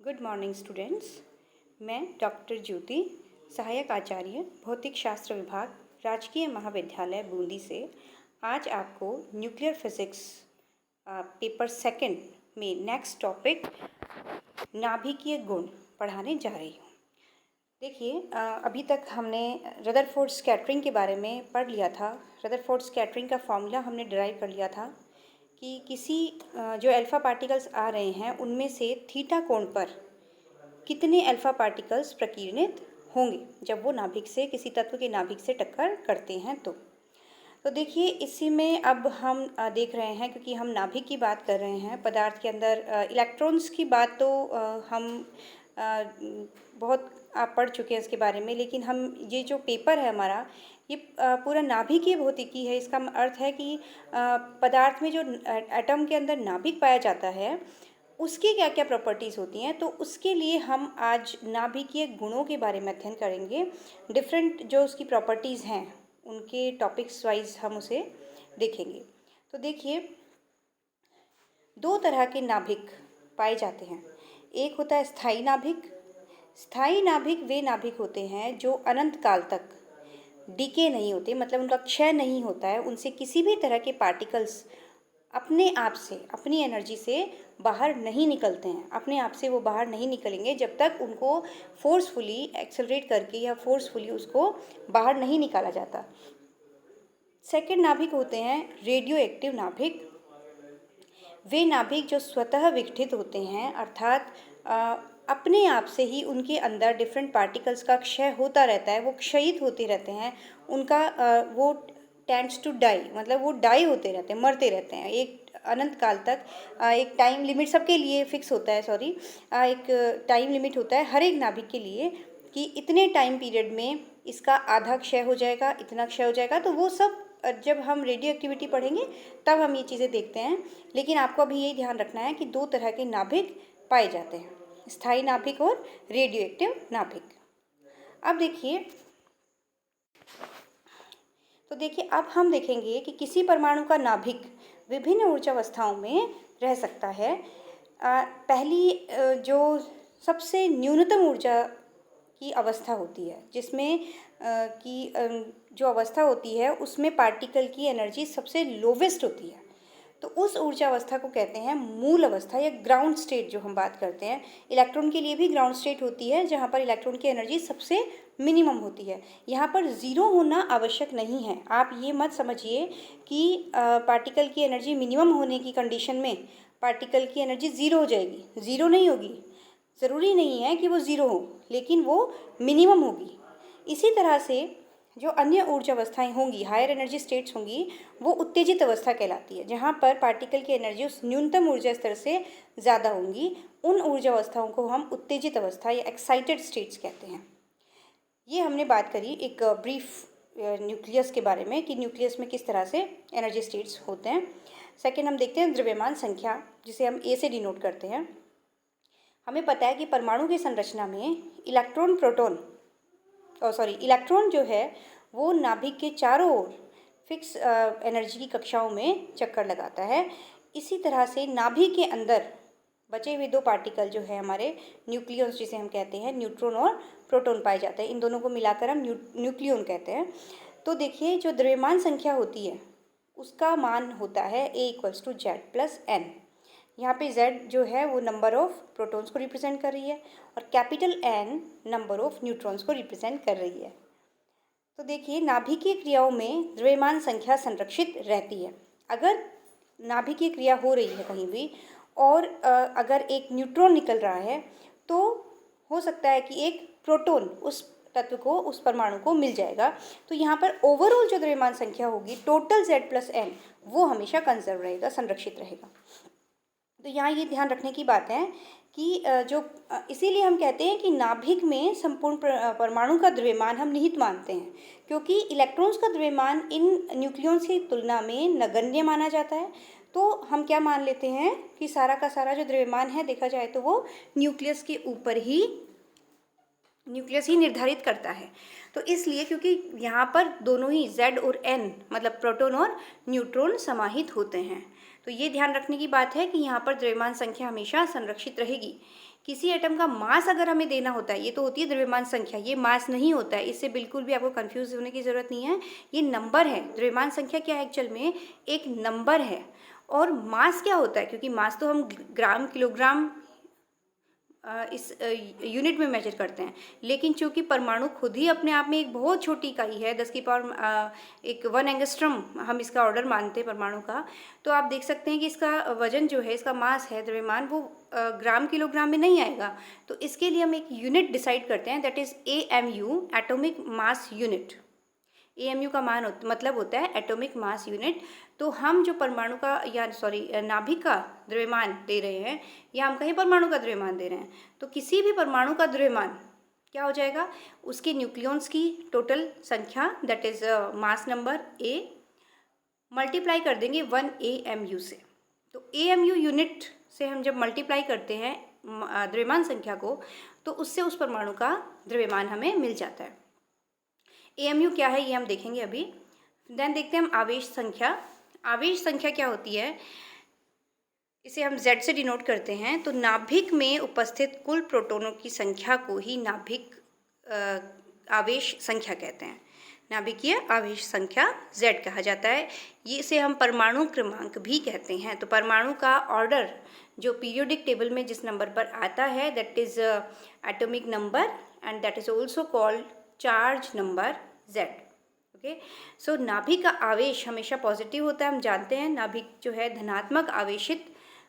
Good morning students. मैं doctor ज्योति, सहायक आचार्य भौतिक शास्त्र विभाग, राजकीय महाविद्यालय बूंदी से आज आपको न्यूक्लियर फिजिक्स पेपर सेकंड में नेक्स्ट टॉपिक नाभिकीय गुण पढ़ाने जा रही हूँ। देखिए, अभी तक हमने रदरफोर्ड स्कैटरिंग के बारे में पढ़ लिया था। रदरफोर्ड स्कैटरिंग का फॉर्मूला हमने डिराइव कर लिया था कि किसी जो अल्फ़ा पार्टिकल्स आ रहे हैं उनमें से थीटा कोण पर कितने अल्फ़ा पार्टिकल्स प्रकीर्णित होंगे जब वो नाभिक से किसी तत्व के नाभिक से टक्कर करते हैं। तो देखिए, इसी में अब हम देख रहे हैं, क्योंकि हम नाभिक की बात कर रहे हैं, पदार्थ के अंदर इलेक्ट्रॉन्स की बात तो हम बहुत आप पढ़ चुके हैं इसके बारे में, लेकिन हम ये जो पेपर है हमारा ये पूरा नाभिकीय भौतिकी है। इसका अर्थ है कि पदार्थ में जो एटम के अंदर नाभिक पाया जाता है उसकी क्या क्या प्रॉपर्टीज़ होती हैं, तो उसके लिए हम आज नाभिकीय गुणों के बारे में अध्ययन करेंगे। डिफरेंट जो उसकी प्रॉपर्टीज़ हैं उनके टॉपिक्स वाइज हम उसे देखेंगे। तो देखिए, दो तरह के नाभिक पाए जाते हैं। एक होता है स्थायी नाभिक। स्थायी नाभिक वे नाभिक होते हैं जो अनंत काल तक डीके नहीं होते, मतलब उनका क्षय नहीं होता है, उनसे किसी भी तरह के पार्टिकल्स अपने आप से, अपनी एनर्जी से बाहर नहीं निकलते हैं। अपने आप से वो बाहर नहीं निकलेंगे जब तक उनको फोर्सफुली एक्सेलरेट करके या फोर्सफुली उसको बाहर नहीं निकाला जाता। सेकंड नाभिक होते हैं रेडियो एक्टिव नाभिक। वे नाभिक जो स्वतः विघटित होते हैं, अर्थात अपने आप से ही उनके अंदर डिफरेंट पार्टिकल्स का क्षय होता रहता है, वो क्षयित होते रहते हैं। उनका वो टेंड्स टू डाई, मतलब वो डाई होते रहते हैं, मरते रहते हैं एक अनंत काल तक। एक टाइम लिमिट सबके लिए फिक्स होता है, एक टाइम लिमिट होता है हर एक नाभिक के लिए कि इतने टाइम पीरियड में इसका आधा क्षय हो जाएगा, इतना क्षय हो जाएगा। तो वो सब जब हम रेडियो एक्टिविटी पढ़ेंगे तब हम ये चीज़ें देखते हैं। लेकिन आपको अभी यही ध्यान रखना है कि दो तरह के नाभिक पाए जाते हैं, स्थायी नाभिक और रेडियो एक्टिव नाभिक। अब देखिए, अब हम देखेंगे कि किसी परमाणु का नाभिक विभिन्न ऊर्जावस्थाओं में रह सकता है। पहली जो सबसे न्यूनतम ऊर्जा की अवस्था होती है, जिसमें जो अवस्था होती है उसमें पार्टिकल की एनर्जी सबसे लोवेस्ट होती है, तो उस ऊर्जा अवस्था को कहते हैं मूल अवस्था या ग्राउंड स्टेट, जो हम बात करते हैं। इलेक्ट्रॉन के लिए भी ग्राउंड स्टेट होती है जहाँ पर इलेक्ट्रॉन की एनर्जी सबसे मिनिमम होती है। यहाँ पर ज़ीरो होना आवश्यक नहीं है। आप ये मत समझिए कि पार्टिकल की एनर्जी मिनिमम होने की कंडीशन में पार्टिकल की एनर्जी ज़ीरो हो जाएगी। ज़ीरो नहीं होगी, ज़रूरी नहीं है कि वो ज़ीरो हो, लेकिन वो मिनिमम होगी। इसी तरह से जो अन्य ऊर्जा अवस्थाएँ होंगी, हायर एनर्जी स्टेट्स होंगी, वो उत्तेजित अवस्था कहलाती है, जहाँ पर पार्टिकल की एनर्जी उस न्यूनतम ऊर्जा स्तर से ज़्यादा होंगी। उन ऊर्जा अवस्थाओं को हम उत्तेजित अवस्था या एक्साइटेड स्टेट्स कहते हैं। ये हमने बात करी एक ब्रीफ न्यूक्लियस के बारे में कि न्यूक्लियस में किस तरह से एनर्जी स्टेट्स होते हैं। सेकेंड हम देखते हैं द्रव्यमान संख्या, जिसे हम ए से डिनोट करते हैं। हमें पता है कि परमाणु की संरचना में इलेक्ट्रॉन जो है वो नाभिक के चारों ओर फिक्स एनर्जी की कक्षाओं में चक्कर लगाता है। इसी तरह से नाभिक के अंदर बचे हुए दो पार्टिकल जो है हमारे न्यूक्लियॉन्स, जिसे हम कहते हैं, न्यूट्रॉन और प्रोटॉन पाए जाते हैं। इन दोनों को मिलाकर हम न्यूक्लियॉन कहते हैं। तो देखिए, जो द्रव्यमान संख्या होती है उसका मान होता है A=Z+N। यहाँ पे Z जो है वो नंबर ऑफ प्रोटॉन्स को रिप्रेजेंट कर रही है और capital N number of neutrons को रिप्रेजेंट कर रही है। तो देखिए, नाभिकीय क्रियाओं में द्रव्यमान संख्या संरक्षित रहती है। अगर नाभिकीय क्रिया हो रही है कहीं भी और अगर एक न्यूट्रॉन निकल रहा है, तो हो सकता है कि एक प्रोटॉन उस तत्व को, उस परमाणु को मिल जाएगा। तो यहाँ पर ओवरऑल जो द्रव्यमान संख्या होगी, टोटल Z+N, वो हमेशा कंजर्व रहेगा, संरक्षित रहेगा। तो यहाँ ये ध्यान रखने की बात है कि इसीलिए हम कहते हैं कि नाभिक में संपूर्ण परमाणु का द्रव्यमान हम निहित मानते हैं, क्योंकि इलेक्ट्रॉन्स का द्रव्यमान इन न्यूक्लियॉन्स की तुलना में नगण्य माना जाता है। तो हम क्या मान लेते हैं कि सारा का सारा जो द्रव्यमान है, देखा जाए तो वो न्यूक्लियस ही निर्धारित करता है। तो इसलिए, क्योंकि यहाँ पर दोनों ही Z और N, मतलब प्रोटॉन और न्यूट्रॉन समाहित होते हैं, तो ये ध्यान रखने की बात है कि यहाँ पर द्रव्यमान संख्या हमेशा संरक्षित रहेगी। किसी एटम का मास अगर हमें देना होता है, ये तो होती है द्रव्यमान संख्या, ये मास नहीं होता है, इससे बिल्कुल भी आपको कंफ्यूज होने की ज़रूरत नहीं है। ये नंबर है। द्रव्यमान संख्या क्या है? एक्चुअल में एक नंबर है। और मास क्या होता है? क्योंकि मास तो हम ग्राम, किलोग्राम इस यूनिट में मेजर करते हैं, लेकिन चूंकि परमाणु खुद ही अपने आप में एक बहुत छोटी इकाई है, 10 की पावर एक 1 एंगस्ट्रम हम इसका ऑर्डर मानते हैं परमाणु का, तो आप देख सकते हैं कि इसका वजन जो है, इसका मास है द्रव्यमान, वो ग्राम किलोग्राम में नहीं आएगा। तो इसके लिए हम एक यूनिट डिसाइड करते हैं, that is AMU, atomic mass unit. AMU का मतलब होता है एटॉमिक मास यूनिट। तो हम जो परमाणु का या नाभिक का द्रव्यमान दे रहे हैं, या हम कहीं परमाणु का द्रव्यमान दे रहे हैं, तो किसी भी परमाणु का द्रव्यमान क्या हो जाएगा? उसके न्यूक्लियॉन्स की टोटल संख्या, that is mass number A, multiply कर देंगे 1 AMU से। तो AMU यूनिट से हम जब मल्टीप्लाई करते हैं द्रव्यमान संख्या को, तो उससे उस परमाणु का द्रव्यमान हमें मिल जाता है। AMU क्या है ये हम देखेंगे अभी। देन देखते हैं हम आवेश संख्या। आवेश संख्या क्या होती है? इसे हम Z से डिनोट करते हैं। तो नाभिक में उपस्थित कुल प्रोटॉनों की संख्या को ही नाभिक आवेश संख्या कहते हैं। नाभिकीय आवेश संख्या Z कहा जाता है। ये इसे हम परमाणु क्रमांक भी कहते हैं। तो परमाणु का ऑर्डर जो पीरियोडिक टेबल में जिस नंबर पर आता है, that is atomic number and that is also called charge number Z। Okay, so नाभिक का आवेश हमेशा पॉजिटिव होता है। हम जानते हैं नाभिक जो है धनात्मक आवेशित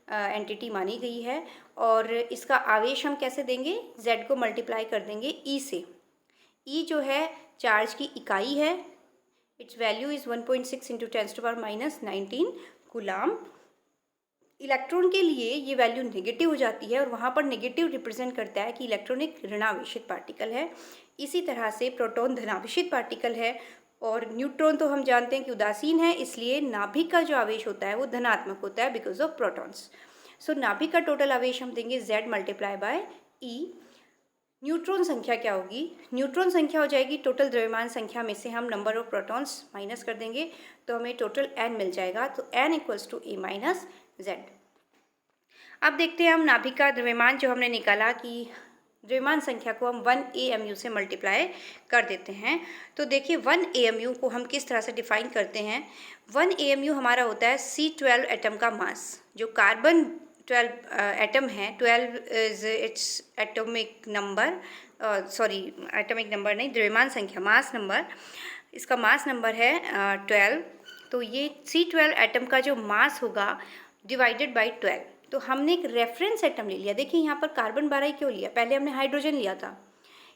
एंटिटी मानी गई है, और इसका आवेश हम कैसे देंगे? Z को मल्टीप्लाई कर देंगे E से। E जो है चार्ज की इकाई है, it's value is 1.6 into 10⁻⁻19 coulomb. Electron के लिए ये वैल्यू नेगेटिव हो जाती है, और वहाँ पर नेगेटिव रिप्रेजेंट करता है कि इलेक्ट्रॉन एक ऋणावेशित पार्टिकल है। इसी तरह से प्रोटॉन धनावेशित पार्टिकल है, और न्यूट्रॉन तो हम जानते हैं कि उदासीन है, इसलिए नाभिक का जो आवेश होता है वो धनात्मक होता है बिकॉज ऑफ प्रोटॉन्स। सो नाभिक का टोटल आवेश हम देंगे Z multiply by E। Neutron संख्या क्या होगी? न्यूट्रॉन संख्या हो जाएगी टोटल द्रव्यमान संख्या में से हम नंबर ऑफ प्रोटॉन्स माइनस कर देंगे, तो हमें टोटल N मिल जाएगा। तो N equals to A minus Z। अब देखते हैं हम नाभिक का द्रव्यमान जो हमने निकाला कि द्रव्यमान संख्या को हम 1 AMU से मल्टीप्लाई कर देते हैं। तो देखिए 1 AMU को हम किस तरह से डिफाइन करते हैं। 1 AMU हमारा होता है C12 एटम का मास। जो कार्बन 12 एटम है, 12 is its atomic number, atomic number नहीं, द्रव्यमान संख्या, मास नंबर, इसका मास नंबर है 12। तो ये C12 एटम का जो मास होगा डिवाइडेड बाई 12। तो हमने एक रेफरेंस एटम ले लिया। देखिए यहाँ पर कार्बन 12 ही क्यों लिया? पहले हमने हाइड्रोजन लिया था।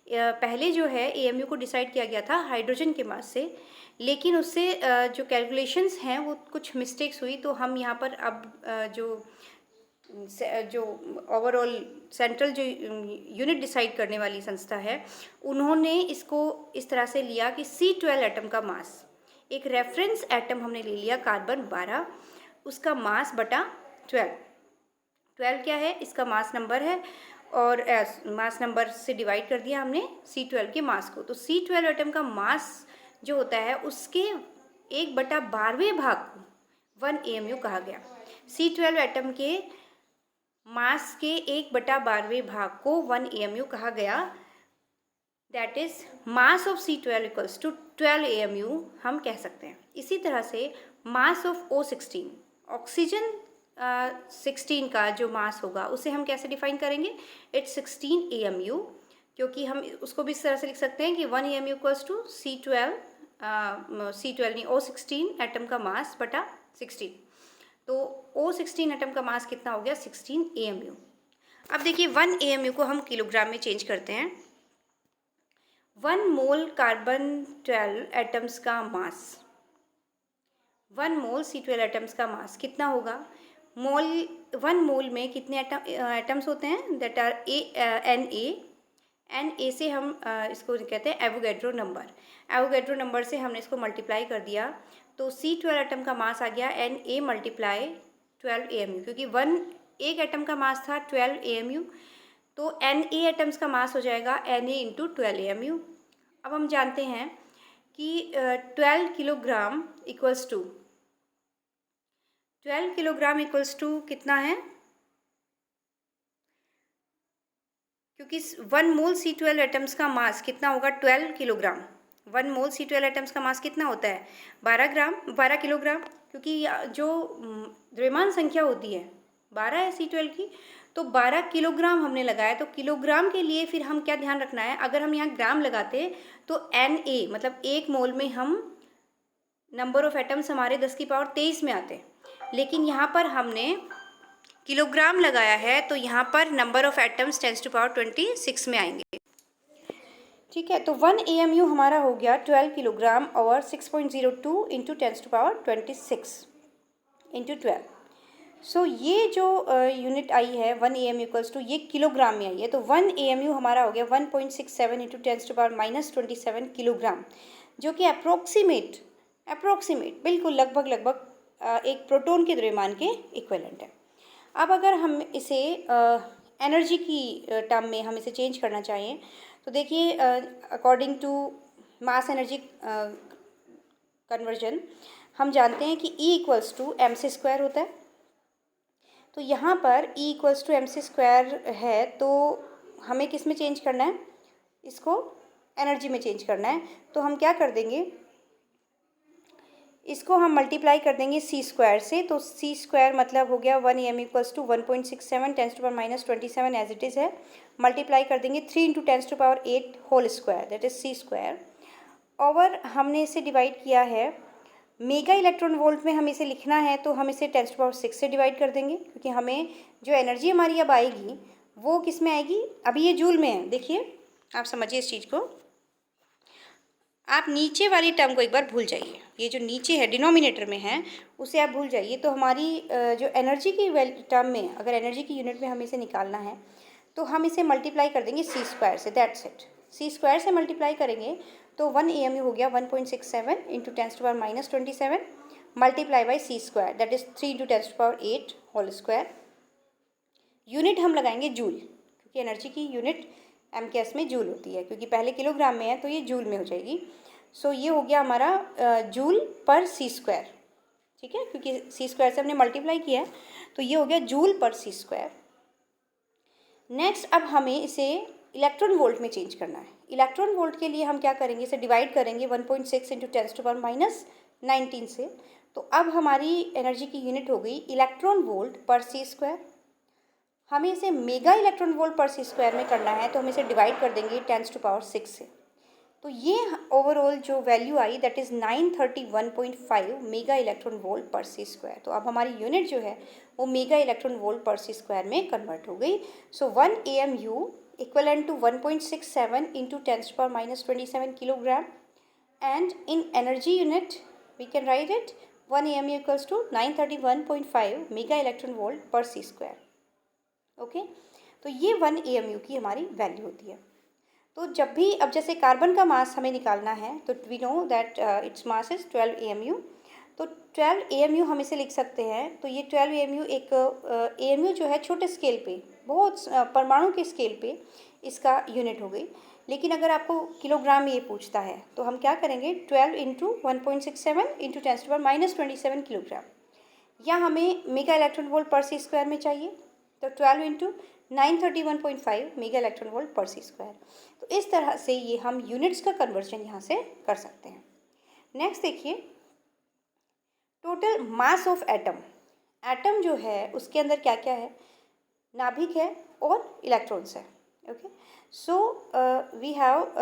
पहले जो है AMU को डिसाइड किया गया था हाइड्रोजन के मास से, लेकिन उससे जो कैलकुलेशंस हैं वो कुछ मिस्टेक्स हुई। तो हम यहाँ पर अब जो ओवरऑल सेंट्रल जो यूनिट डिसाइड करने वाली संस्था है, उन्होंने इसको इस तरह से लिया कि C12 एटम का मास, एक रेफरेंस एटम हमने ले लिया कार्बन 12, उसका मास बटा 12। 12 क्या है? इसका मास नंबर है, और मास नंबर से डिवाइड कर दिया हमने C12 के मास को। तो C12 एटम का मास जो होता है उसके 1/12वें भाग को 1 AMU कहा गया। C12 एटम के मास के 1/12वें भाग को 1 AMU कहा गया। That is mass of C12 equals to 12 AMU हम कह सकते हैं। इसी तरह से मास ऑफ O16, ऑक्सीजन 16 का जो मास होगा उसे हम कैसे डिफाइन करेंगे? इट्स 16 AMU, क्योंकि हम उसको भी इस तरह से लिख सकते हैं कि 1 AMU इक्वल्स टू C12 नहीं, O16 एटम का मास बटा 16। तो O16 एटम का मास कितना हो गया? 16 AMU। अब देखिए 1 AMU को हम किलोग्राम में चेंज करते हैं। 1 मोल कार्बन 12 एटम्स का मास, 1 मोल C12 एटम्स का मास कितना होगा? 1 मोल में कितने एटम्स होते हैं? दैट आर Na से हम इसको कहते हैं एवोगैड्रो नंबर। एवोगैड्रो नंबर से हमने इसको मल्टीप्लाई कर दिया, तो C12 एटम का मास आ गया Na मल्टीप्लाई 12 AMU, क्योंकि एक एटम का मास था 12 AMU, तो Na एटम्स का मास हो जाएगा Na इंटू 12 AMU। अब हम जानते हैं कि 12 kilogram equals to 12 kilogram equals to कितना है? क्योंकि 1 मोल C12 एटम्स का मास कितना होगा, 12 किलोग्राम। 1 मोल C12 एटम्स का मास कितना होता है, 12 किलोग्राम। क्योंकि जो द्रव्यमान संख्या होती है 12 है C12 की, तो 12 किलोग्राम हमने लगाया। तो किलोग्राम के लिए फिर हम क्या ध्यान रखना है, अगर हम यहाँ ग्राम लगाते तो Na मतलब 1 मोल में हम नंबर ऑफ एटम्स हमारे 10⁻23 में आते, लेकिन यहाँ पर हमने किलोग्राम लगाया है तो यहाँ पर नंबर ऑफ एटम्स 10⁻26 में आएंगे। ठीक है, तो 1 AMU हमारा हो गया 12 किलोग्राम और 6.02 इंटू 10⁻26 इंटू 12। सो ये जो यूनिट आई है 1 AMU इक्वल्स टू, ये किलोग्राम में आई है। तो 1 AMU हमारा हो गया 1.67 इंटू 10⁻−27 किलोग्राम, जो कि अप्रोक्सीमेट बिल्कुल लगभग एक प्रोटॉन के द्रव्यमान के इक्विवेलेंट है। अब अगर हम इसे एनर्जी की टर्म में हम इसे चेंज करना चाहें तो देखिए, according to mass energy conversion हम जानते हैं कि E इक्वल्स टू mc² होता है। तो यहाँ पर E इक्वल्स टू mc² है, तो हमें किस में चेंज करना है, इसको एनर्जी में चेंज करना है। तो हम क्या कर देंगे, इसको हम मल्टीप्लाई कर देंगे C² से। तो C² मतलब हो गया 1 AM equals to 1.67 10⁻27 as it is है, मल्टीप्लाई कर देंगे 3 into 10⁻8 whole square, that is C²। और हमने इसे डिवाइड किया है मेगा इलेक्ट्रॉन वोल्ट में, हमें इसे लिखना है तो हम इसे 10⁻6 से डिवाइड कर देंगे, क्योंकि हमें जो एनर्जी हमारी अब आएगी वो किस में आएगी, अभी ये जूल में है। देखिए, आप समझिए इस चीज़ को, आप नीचे वाली टर्म को एक बार भूल जाइए, ये जो नीचे है डिनोमिनेटर में है उसे आप भूल जाइए। तो हमारी जो एनर्जी की टर्म में, अगर एनर्जी की यूनिट में हमें इसे निकालना है तो हम इसे मल्टीप्लाई कर देंगे C² से, दैट्स इट। C² से मल्टीप्लाई करेंगे तो 1 AMU हो गया 1.67 into 10⁻27 multiply by C², that is 3 into 10⁻8 whole square. Unit हम लगाएंगे जूल, क्योंकि एनर्जी की यूनिट MKS में जूल होती है, क्योंकि पहले किलोग्राम में है तो ये जूल में हो जाएगी। सो ये हो गया हमारा जूल पर C², ठीक है, क्योंकि C² से हमने मल्टीप्लाई किया है, तो ये हो गया जूल पर C²। नेक्स्ट, अब हमें इसे इलेक्ट्रॉन वोल्ट में चेंज करना है। इलेक्ट्रॉन वोल्ट के लिए हम क्या करेंगे, इसे डिवाइड करेंगे 1.6 इंटू 10⁻19 से। तो अब हमारी एनर्जी की यूनिट हो गई इलेक्ट्रॉन वोल्ट पर C²। हमें इसे mega electron volt per C² में करना है, तो हम इसे डिवाइड कर देंगे 10⁻6 से। तो ये ओवरऑल जो value I that is 931.5 mega electron volt per C²। तो अब हमारी यूनिट जो है वो mega electron volt per C² में कन्वर्ट हो गई। So 1 AMU equivalent to 1.67 into 10⁻27 kilogram, and in energy unit we can write it 1 AMU equals to 931.5 mega electron volt per C²। Okay, तो ये 1 AMU की हमारी वैल्यू होती है। तो जब भी, अब जैसे कार्बन का मास हमें निकालना है तो we know that its mass is 12 AMU। तो 12 AMU हम इसे लिख सकते हैं। तो ये 12 AMU एक AMU जो है छोटे स्केल पे, बहुत परमाणु के स्केल पे इसका यूनिट हो गई। लेकिन अगर आपको किलोग्राम ये पूछता है तो हम क्या करेंगे, 12 इंटू 1.67 इंटू 10⁻27 किलोग्राम, या हमें mega electron volt per C² में चाहिए तो 12 into 931.5 mega electron volt per C²। तो इस तरह से ये हम यूनिट्स का कन्वर्जन यहाँ से कर सकते हैं। नेक्स्ट देखिए, total mass of atom. Atom जो है उसके अंदर क्या क्या है, नाभिक है और इलेक्ट्रॉन्स है। Okay, so we have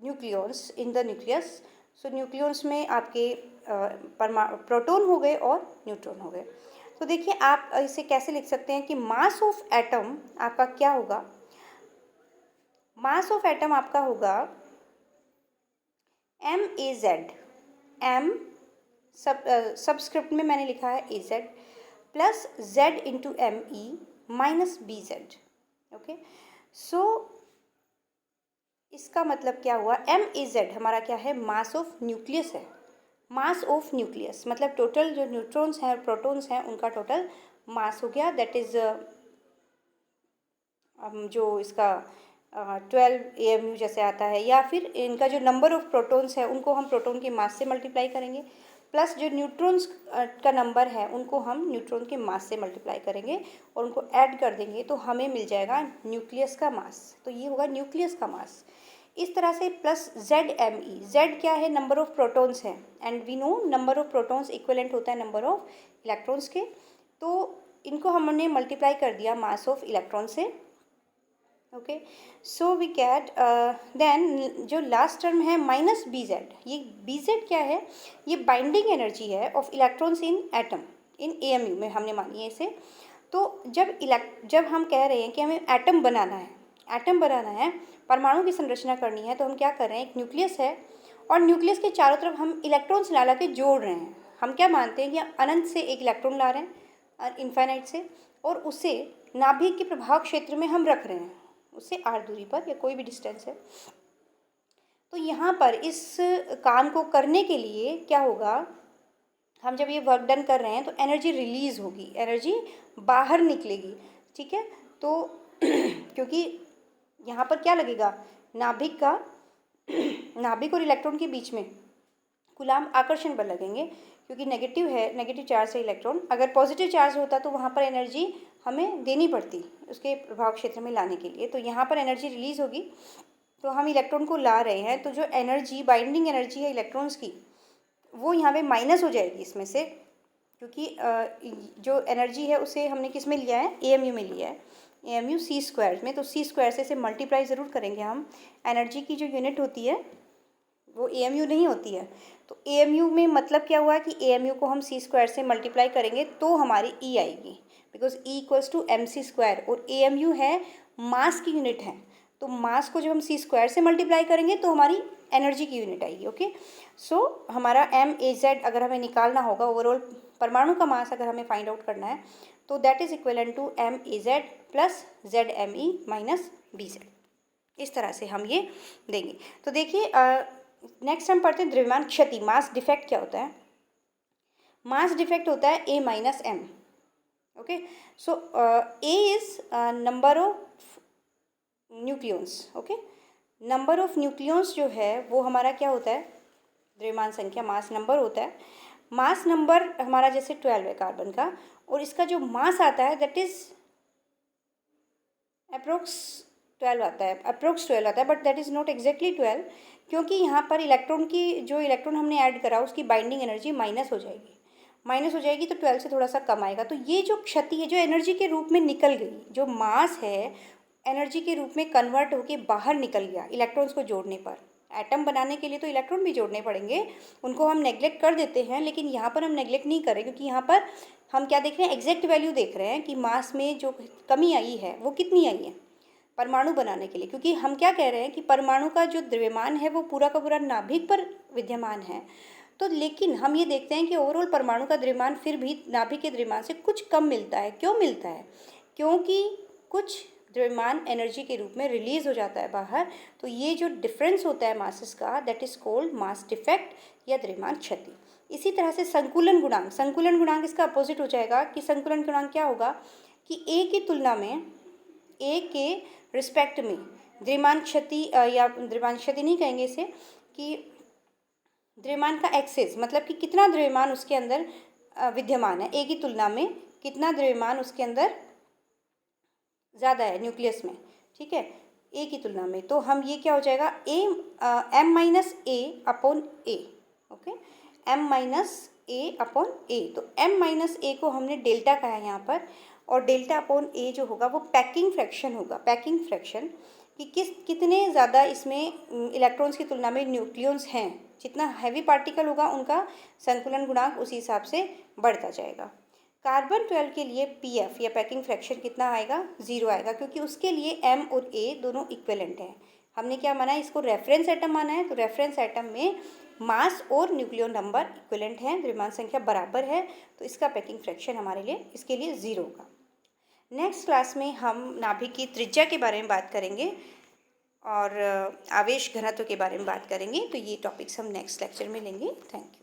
nucleons in the nucleus. So nucleons में आपके प्रोटॉन हो गए और न्यूट्रॉन हो गए। तो देखिए, आप इसे कैसे लिख सकते हैं कि मास ऑफ एटम आपका क्या होगा, मास ऑफ एटम आपका होगा MAZ, M सबस्क्रिप्ट में मैंने लिखा है AZ plus Z into ME minus BZ। Okay, so इसका मतलब क्या हुआ, MAZ हमारा क्या है, मास ऑफ न्यूक्लियस है। मास ऑफ न्यूक्लियस मतलब टोटल जो न्यूट्रॉन्स हैं और प्रोटॉन्स हैं उनका टोटल मास हो गया, दैट इज़ जो इसका 12 AMU जैसे आता है, या फिर इनका जो नंबर ऑफ प्रोटॉन्स है उनको हम प्रोटॉन के मास से मल्टीप्लाई करेंगे प्लस जो न्यूट्रॉन्स का नंबर है उनको हम न्यूट्रॉन के मास से मल्टीप्लाई करेंगे और उनको ऐड कर देंगे तो हमें मिल जाएगा न्यूक्लियस का मास। तो ये होगा न्यूक्लियस का मास। इस तरह से प्लस ZMe, Z क्या है, नंबर ऑफ प्रोटॉन्स है, and we know number of protons equivalent होता है नंबर ऑफ इलेक्ट्रॉन्स के। तो इनको हमने मल्टीप्लाई कर दिया मास ऑफ इलेक्ट्रॉन से। Okay, so we get then जो लास्ट टर्म है माइनस BZ। ये BZ क्या है, ये बाइंडिंग एनर्जी है of electrons in atom in AMU में हमने मानी है इसे। तो जब हम कह रहे हैं कि हमें एटम बनाना है, परमाणु की संरचना करनी है, तो हम क्या कर रहे हैं, एक न्यूक्लियस है और न्यूक्लियस के चारों तरफ हम इलेक्ट्रॉन्स ला के जोड़ रहे हैं। हम क्या मानते हैं कि अनंत से एक इलेक्ट्रॉन ला रहे हैं, इन्फाइनाइट से, और उसे नाभिक के प्रभाव क्षेत्र में हम रख रहे हैं, उससे r दूरी पर या कोई भी डिस्टेंस है। तो यहाँ पर इस काम को करने के लिए क्या होगा, हम जब ये वर्क डन कर रहे हैं तो एनर्जी रिलीज़ होगी, एनर्जी बाहर निकलेगी, ठीक है। तो क्योंकि यहाँ पर क्या लगेगा, नाभिक और इलेक्ट्रॉन के बीच में कूलाम्ब आकर्षण बल लगेंगे, क्योंकि नेगेटिव है, नेगेटिव चार्ज है इलेक्ट्रॉन। अगर पॉजिटिव चार्ज होता तो वहाँ पर एनर्जी हमें देनी पड़ती उसके प्रभाव क्षेत्र में लाने के लिए। तो यहाँ पर एनर्जी रिलीज़ होगी, तो हम इलेक्ट्रॉन को ला रहे हैं, तो जो एनर्जी, बाइंडिंग एनर्जी है इलेक्ट्रॉन्स की, वो यहाँ पे माइनस हो जाएगी इसमें से, क्योंकि जो एनर्जी है उसे हमने किस में लिया है, AMU में लिया है, AMU c² में। तो c² से इसे मल्टीप्लाई ज़रूर करेंगे हम। एनर्जी की जो यूनिट होती है वो AMU नहीं होती है, तो AMU में मतलब क्या हुआ कि AMU को हम c² से मल्टीप्लाई करेंगे तो हमारी E आएगी, बिकॉज E = mc², और AMU है मास की यूनिट है। तो मास को जब हम c² से मल्टीप्लाई करेंगे तो हमारी एनर्जी की यूनिट आएगी। ओके, सो हमारा MAZ अगर हमें निकालना होगा, ओवरऑल परमाणु का मास अगर हमें फाइंड आउट करना है, तो that is equivalent to MAZ plus ZME minus BZ। इस तरह से हम ये देंगे। तो देखिए नेक्स्ट हम पढ़ते हैं द्रव्यमान क्षति, मास डिफेक्ट क्या होता है। मास डिफेक्ट होता है A - M। Okay, so A is number of nucleons. Okay, number of nucleons जो है वो हमारा क्या होता है, द्रव्यमान संख्या, मास नंबर होता है। मास नंबर हमारा जैसे 12 है कार्बन का, और इसका जो मास आता है दैट इज अप्रोक्स 12 आता है, but that is not exactly 12, क्योंकि यहाँ पर इलेक्ट्रॉन हमने ऐड करा उसकी बाइंडिंग एनर्जी माइनस हो जाएगी, तो 12 से थोड़ा सा कम आएगा। तो ये जो क्षति है, जो एनर्जी के रूप में निकल गई, जो मास है एनर्जी के रूप में कन्वर्ट होके बाहर निकल गया इलेक्ट्रॉन्स को जोड़ने पर। एटम बनाने के लिए तो इलेक्ट्रॉन भी जोड़ने पड़ेंगे, उनको हम नेग्लेक्ट कर देते हैं, लेकिन यहाँ पर हम नेग्लेक्ट नहीं करें, क्योंकि यहाँ पर हम क्या देख रहे हैं, एग्जैक्ट वैल्यू देख रहे हैं कि मास में जो कमी आई है वो कितनी आई है परमाणु बनाने के लिए। क्योंकि हम क्या कह रहे हैं कि परमाणु का जो द्रव्यमान है वो पूरा का पूरा नाभिक पर विद्यमान है, तो लेकिन हम ये देखते हैं कि ओवरऑल परमाणु का द्रव्यमान फिर भी नाभिक के द्रव्यमान से कुछ कम मिलता है। क्यों मिलता है, क्योंकि कुछ द्रव्यमान एनर्जी के रूप में रिलीज हो जाता है बाहर। तो ये जो डिफरेंस होता है मासेस का, that is called mass defect या द्रव्यमान क्षति। इसी तरह से संकुलन गुणांक इसका अपोजिट हो जाएगा कि संकुलन गुणांक क्या होगा कि A की तुलना में, A के रिस्पेक्ट में द्रव्यमान क्षति, या द्रव्यमान क्षति नहीं कहेंगे इसे, कि द्रव्यमान का एक्सेस, मतलब कि कितना द्रव्यमान उसके अंदर विद्यमान है, A की तुलना में कितना द्रव्यमान उसके अंदर ज़्यादा है न्यूक्लियस में, ठीक है, A की तुलना में। तो हम ये क्या हो जाएगा, M - A/A। Okay, M - A/A। तो M - A को हमने डेल्टा कहा है यहाँ पर, और डेल्टा/A जो होगा वो पैकिंग फ्रैक्शन होगा, कि कितने ज़्यादा इसमें इलेक्ट्रॉन्स की तुलना में न्यूक्लियॉन्स हैं। जितना हैवी पार्टिकल होगा उनका संकुलन गुणांक उसी हिसाब से बढ़ता जाएगा। कार्बन 12 के लिए PF या पैकिंग फ्रैक्शन कितना आएगा, 0 आएगा, क्योंकि उसके लिए M और A दोनों इक्विवेलेंट हैं। हमने क्या माना है, इसको रेफरेंस एटम माना है, तो रेफरेंस एटम में मास और न्यूक्लियॉन नंबर इक्विवेलेंट हैं, द्रव्यमान संख्या बराबर है, तो इसका पैकिंग फ्रैक्शन हमारे लिए इसके लिए 0 होगा। नेक्स्ट क्लास में हम नाभिक की त्रिज्या के बारे में बात करेंगे और आवेश घनत्व के बारे में बात करेंगे। तो ये टॉपिक्स हम नेक्स्ट लेक्चर में लेंगे। Thank you.